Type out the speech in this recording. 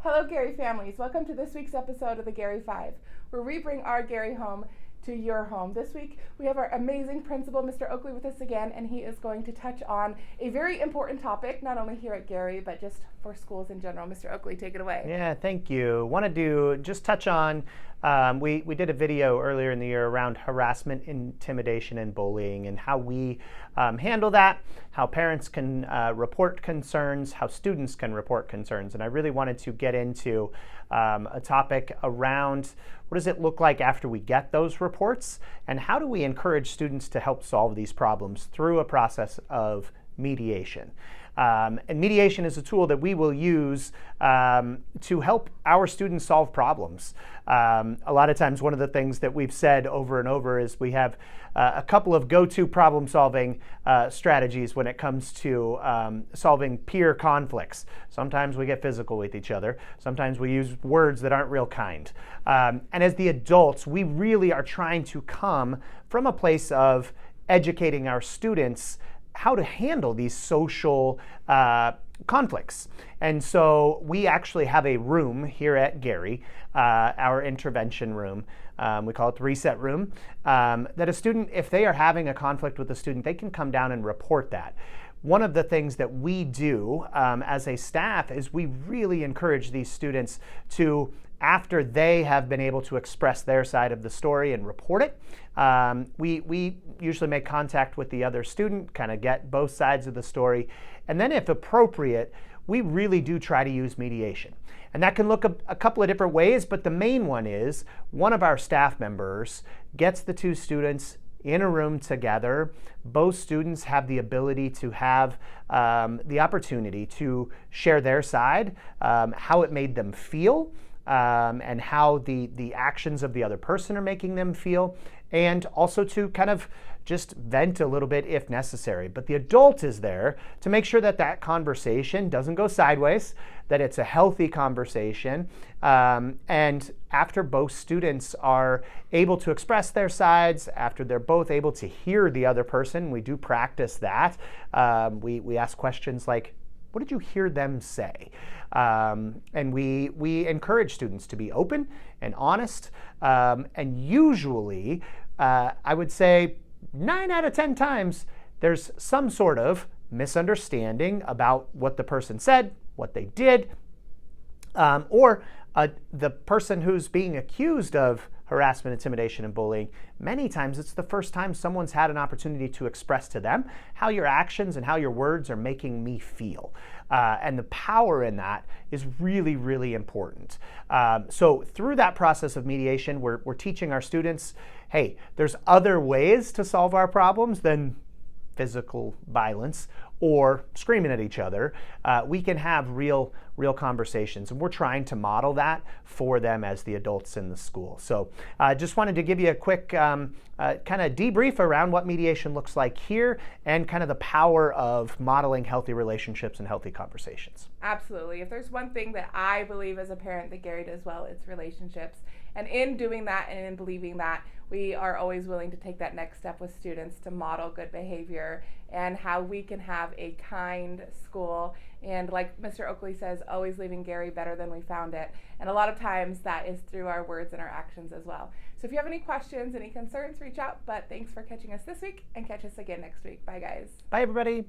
Hello, Garry families. Welcome to this week's episode of the Garry 5, where we bring our Garry home to your home. This week, we have our amazing principal, Mr. Oakley, with us again, and he is going to touch on a very important topic, not only here at Garry, but just for schools in general. Mr. Oakley, take it away. Yeah, thank you. Wanted to just touch on, we did a video earlier in the year around harassment, intimidation, and bullying, and how we handle that, how parents can report concerns, how students can report concerns. And I really wanted to get into a topic around what does it look like after we get those reports, and how do we encourage students to help solve these problems through a process of mediation. And mediation is a tool that we will use to help our students solve problems. A lot of times, one of the things that we've said over and over is we have a couple of go-to problem-solving strategies when it comes to solving peer conflicts. Sometimes we get physical with each other. Sometimes we use words that aren't real kind. And as the adults, we really are trying to come from a place of educating our students how to handle these social conflicts. And so we actually have a room here at Garry, our intervention room. We call it the reset room, that a student, if they are having a conflict with a student, they can come down and report that. One of the things that we do as a staff is we really encourage these students to, after they have been able to express their side of the story and report it, we usually make contact with the other student, kind of get both sides of the story, and then if appropriate, we really do try to use mediation. And that can look a couple of different ways, but the main one is one of our staff members gets the two students in a room together. Both students have the ability to have the opportunity to share their side, how it made them feel, and how the actions of the other person are making them feel, and also to kind of just vent a little bit if necessary. But the adult is there to make sure that that conversation doesn't go sideways, that it's a healthy conversation. And after both students are able to express their sides, after they're both able to hear the other person, we do practice that. We ask questions like, what did you hear them say? And we encourage students to be open and honest. And usually, I would say 9 out of 10 times, there's some sort of misunderstanding about what the person said, what they did, or the person who's being accused of harassment, intimidation, and bullying. Many times it's the first time someone's had an opportunity to express to them how your actions and how your words are making me feel. And the power in that is really, really important. So through that process of mediation, we're teaching our students, hey, there's other ways to solve our problems than physical violence or screaming at each other. We can have real conversations, and we're trying to model that for them as the adults in the school. So I just wanted to give you a quick kind of debrief around what mediation looks like here and kind of the power of modeling healthy relationships and healthy conversations. Absolutely. If there's one thing that I believe as a parent that Garry does well, it's relationships. And in doing that and in believing that, we are always willing to take that next step with students to model good behavior and how we can have a kind school. And like Mr. Oakley says, always leaving Garry better than we found it. And a lot of times that is through our words and our actions as well. So if you have any questions, any concerns, reach out. But thanks for catching us this week, and catch us again next week. Bye, guys. Bye, everybody.